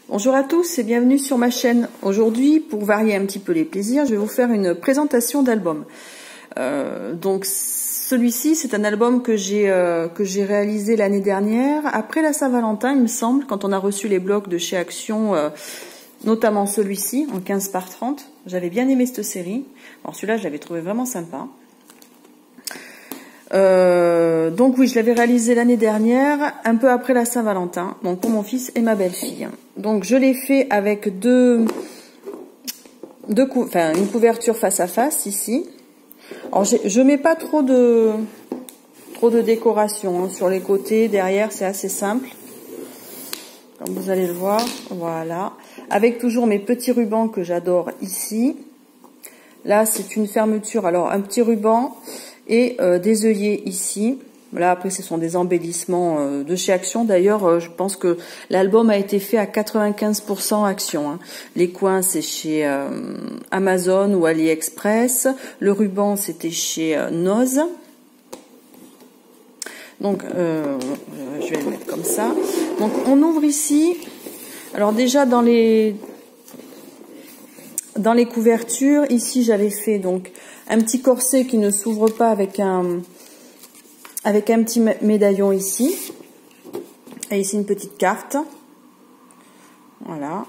Bonjour à tous et bienvenue sur ma chaîne. Aujourd'hui, pour varier un petit peu les plaisirs, je vais vous faire une présentation d'album. Donc celui-ci, c'est un album que j'ai réalisé l'année dernière, après la Saint-Valentin, il me semble, quand on a reçu les blocs de chez Action, notamment celui-ci, en 15 par 30. J'avais bien aimé cette série. Alors celui-là, je l'avais trouvé vraiment sympa. Donc oui, je l'avais réalisé l'année dernière, un peu après la Saint-Valentin, donc pour mon fils et ma belle-fille. Donc je l'ai fait avec une couverture face à face ici. Alors je mets pas trop de décoration hein, sur les côtés, derrière c'est assez simple, comme vous allez le voir. Voilà, avec toujours mes petits rubans que j'adore ici. Là c'est une fermeture, alors un petit ruban et des œillets ici. Là après ce sont des embellissements de chez Action. D'ailleurs je pense que l'album a été fait à 95% Action. Hein. Les coins c'est chez Amazon ou AliExpress. Le ruban c'était chez Noz. Donc je vais le mettre comme ça. Donc on ouvre ici. Alors déjà dans les couvertures, ici j'avais fait donc un petit corset qui ne s'ouvre pas avec un petit médaillon ici. Et ici une petite carte. Voilà.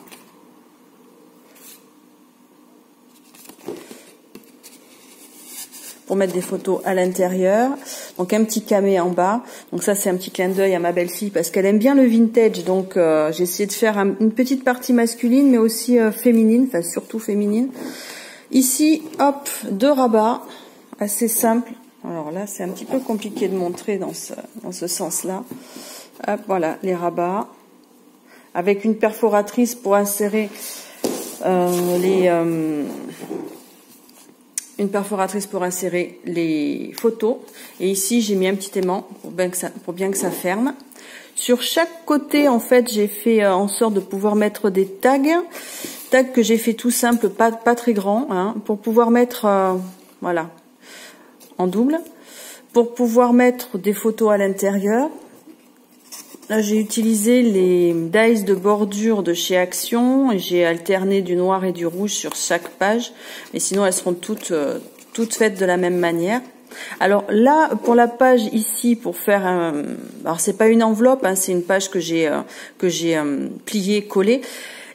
Pour mettre des photos à l'intérieur. Donc un petit camé en bas. Donc ça c'est un petit clin d'œil à ma belle-fille parce qu'elle aime bien le vintage. Donc j'ai essayé de faire une petite partie masculine mais aussi féminine, enfin surtout féminine. Ici, hop, deux rabats, assez simple. Alors là, c'est un petit peu compliqué de montrer dans ce sens-là. Hop, voilà, les rabats. Avec une perforatrice pour insérer les photos. Et ici, j'ai mis un petit aimant pour bien que ça ferme. Sur chaque côté, en fait, j'ai fait en sorte de pouvoir mettre des tags. Tags que j'ai fait tout simple, pas très grand, hein, pour pouvoir mettre, voilà, en double. Pour pouvoir mettre des photos à l'intérieur. Là, j'ai utilisé les dies de bordure de chez Action. Et j'ai alterné du noir et du rouge sur chaque page. Mais sinon, elles seront toutes faites de la même manière. Alors là, pour la page ici, pour faire alors c'est pas une enveloppe, hein, c'est une page que j'ai pliée, collée.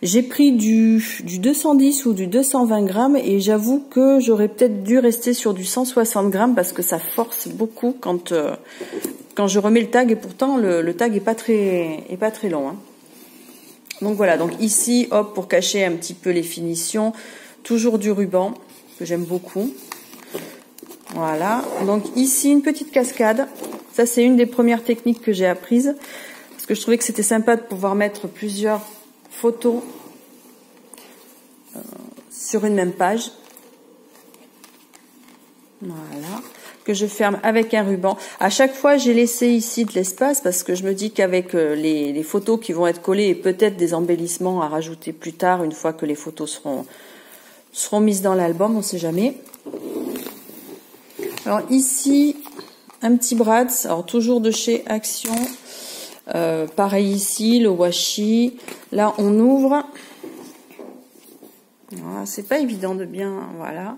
J'ai pris du 210 ou du 220 grammes et j'avoue que j'aurais peut-être dû rester sur du 160 grammes parce que ça force beaucoup quand je remets le tag et pourtant le tag est pas très long. Hein. Donc voilà, donc ici, hop, pour cacher un petit peu les finitions, toujours du ruban que j'aime beaucoup. Voilà, donc ici une petite cascade. Ça c'est une des premières techniques que j'ai apprises parce que je trouvais que c'était sympa de pouvoir mettre plusieurs photos sur une même page. Voilà, que je ferme avec un ruban. À chaque fois, j'ai laissé ici de l'espace parce que je me dis qu'avec les photos qui vont être collées et peut-être des embellissements à rajouter plus tard, une fois que les photos seront mises dans l'album, on ne sait jamais. Alors ici, un petit brad, alors toujours de chez Action. Pareil ici, le washi. Là, on ouvre. Voilà, c'est pas évident de bien, voilà.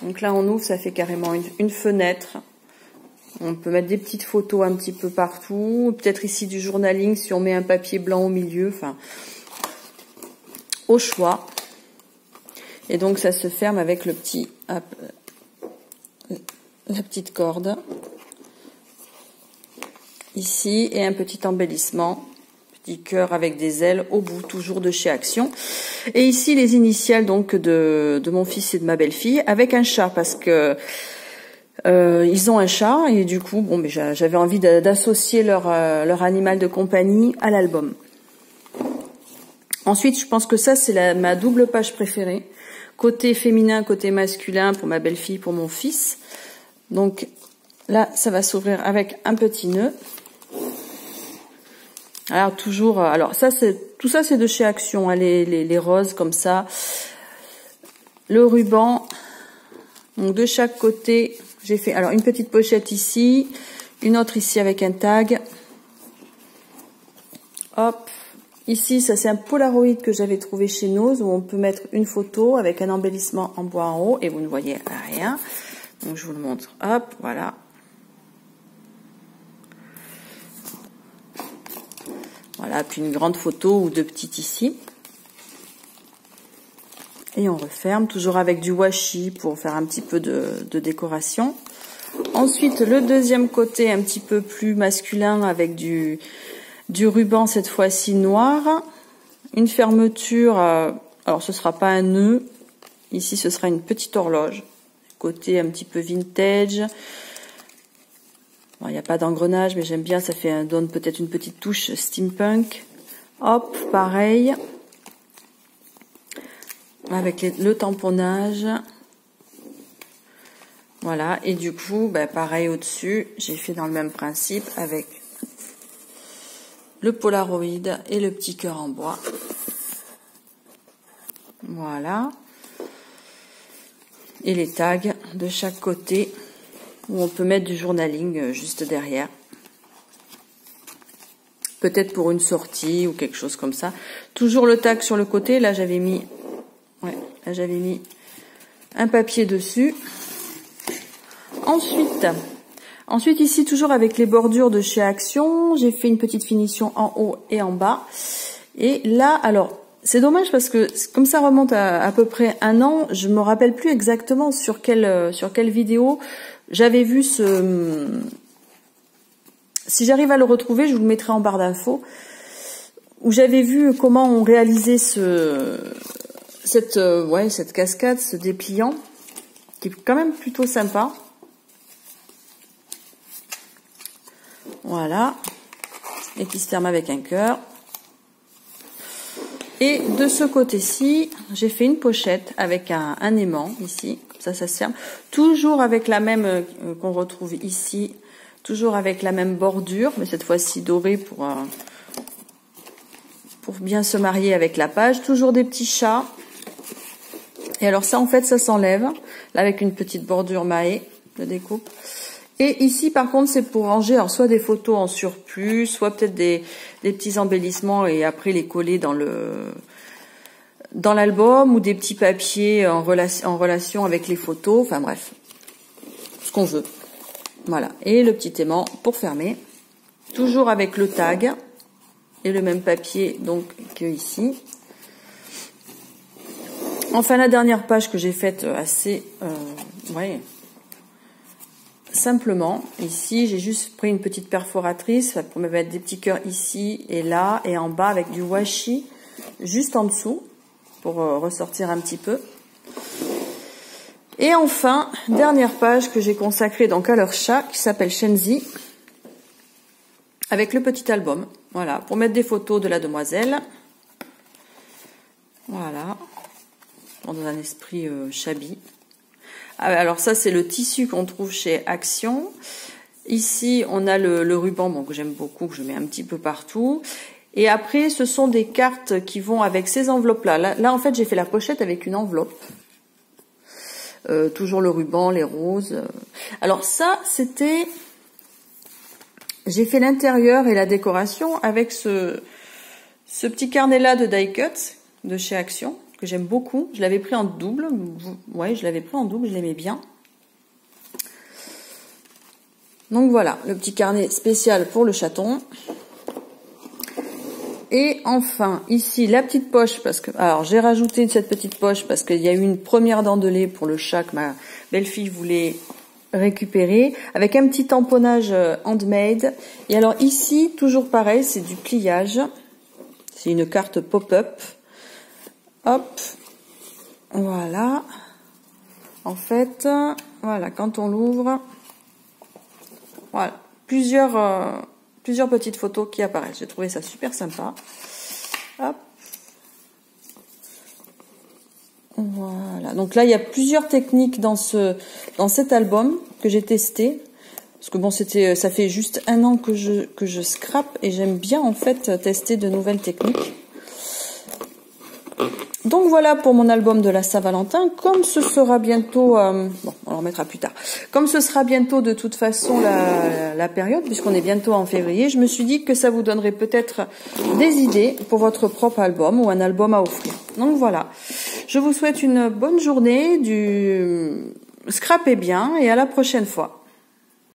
Donc là, on ouvre, ça fait carrément une fenêtre. On peut mettre des petites photos un petit peu partout. Peut-être ici du journaling si on met un papier blanc au milieu. Enfin, au choix. Et donc, ça se ferme avec la petite corde. Ici, et un petit embellissement. Petit cœur avec des ailes au bout, toujours de chez Action. Et ici, les initiales donc de mon fils et de ma belle-fille, avec un chat, parce que ils ont un chat, et du coup, bon, mais j'avais envie d'associer leur animal de compagnie à l'album. Ensuite, je pense que ça, c'est ma double page préférée. Côté féminin, côté masculin, pour ma belle-fille, pour mon fils. Donc là, ça va s'ouvrir avec un petit nœud. Alors toujours, alors ça tout ça c'est de chez Action, hein, les roses comme ça. Le ruban, donc de chaque côté, j'ai fait alors une petite pochette ici, une autre ici avec un tag. Hop, Ici, ça c'est un Polaroid que j'avais trouvé chez Nose où on peut mettre une photo avec un embellissement en bois en haut et vous ne voyez rien. Donc je vous le montre. Hop, voilà. Voilà, puis une grande photo ou deux petites ici. Et on referme, toujours avec du washi pour faire un petit peu de décoration. Ensuite, le deuxième côté un petit peu plus masculin avec du ruban, cette fois-ci noir. Une fermeture, alors ce sera pas un nœud. Ici, ce sera une petite horloge. Côté un petit peu vintage. Il n'y a pas d'engrenage, mais j'aime bien, ça donne peut-être une petite touche steampunk. Hop, pareil. Avec le tamponnage. Voilà, et du coup, pareil au-dessus, j'ai fait dans le même principe avec le Polaroid et le petit cœur en bois. Voilà. Et les tags de chaque côté, où on peut mettre du journaling juste derrière. Peut-être pour une sortie ou quelque chose comme ça. Toujours le tag sur le côté, là j'avais mis un papier dessus. Ensuite ici, toujours avec les bordures de chez Action, j'ai fait une petite finition en haut et en bas. Et là, alors, c'est dommage parce que comme ça remonte à peu près un an, je me rappelle plus exactement sur quelle vidéo j'avais vu ce... Si j'arrive à le retrouver, je vous le mettrai en barre d'infos, où j'avais vu comment on réalisait cette cascade, ce dépliant, qui est quand même plutôt sympa. Voilà, et qui se termine avec un cœur. Et de ce côté-ci, j'ai fait une pochette avec un aimant ici, comme ça se ferme. Toujours avec la même qu'on retrouve ici, toujours avec la même bordure, mais cette fois-ci dorée pour bien se marier avec la page. Toujours des petits chats. Et alors ça, en fait, ça s'enlève, là avec une petite bordure maée de découpe. Et ici, par contre, c'est pour ranger alors soit des photos en surplus, soit peut-être des petits embellissements et après les coller dans l'album, ou des petits papiers en relation avec les photos. Enfin bref, ce qu'on veut. Voilà. Et le petit aimant pour fermer. Toujours avec le tag et le même papier donc que ici. Enfin, la dernière page que j'ai faite assez... simplement, ici, j'ai juste pris une petite perforatrice pour me mettre des petits cœurs ici et là, et en bas avec du washi, juste en dessous, pour ressortir un petit peu. Et enfin, dernière page que j'ai consacrée donc à leur chat, qui s'appelle Shenzi, avec le petit album, voilà, pour mettre des photos de la demoiselle. Voilà, dans un esprit shabby. Alors ça, c'est le tissu qu'on trouve chez Action. Ici, on a le ruban, bon, que j'aime beaucoup, que je mets un petit peu partout. Et après, ce sont des cartes qui vont avec ces enveloppes-là. Là, en fait, j'ai fait la pochette avec une enveloppe. Toujours le ruban, les roses. Alors ça, c'était... J'ai fait l'intérieur et la décoration avec ce petit carnet-là de die cut de chez Action, que j'aime beaucoup. Je l'avais pris en double. Ouais, je l'avais pris en double, je l'aimais bien. Donc voilà, le petit carnet spécial pour le chaton. Et enfin, ici, la petite poche, parce que... Alors, j'ai rajouté cette petite poche parce qu'il y a eu une première dent de lait pour le chat que ma belle-fille voulait récupérer, avec un petit tamponnage handmade. Et alors ici, toujours pareil, c'est du pliage. C'est une carte pop-up. Hop, voilà. En fait, voilà, quand on l'ouvre, voilà, plusieurs petites photos qui apparaissent. J'ai trouvé ça super sympa. Hop. Voilà. Donc là, il y a plusieurs techniques dans cet album que j'ai testé. Parce que bon, ça fait juste un an que je scrape et j'aime bien en fait tester de nouvelles techniques. Donc voilà pour mon album de la Saint-Valentin. Comme ce sera bientôt, bon, on le remettra plus tard. Comme ce sera bientôt de toute façon la période, puisqu'on est bientôt en février, je me suis dit que ça vous donnerait peut-être des idées pour votre propre album ou un album à offrir. Donc voilà. Je vous souhaite une bonne journée, scrapez bien et à la prochaine fois.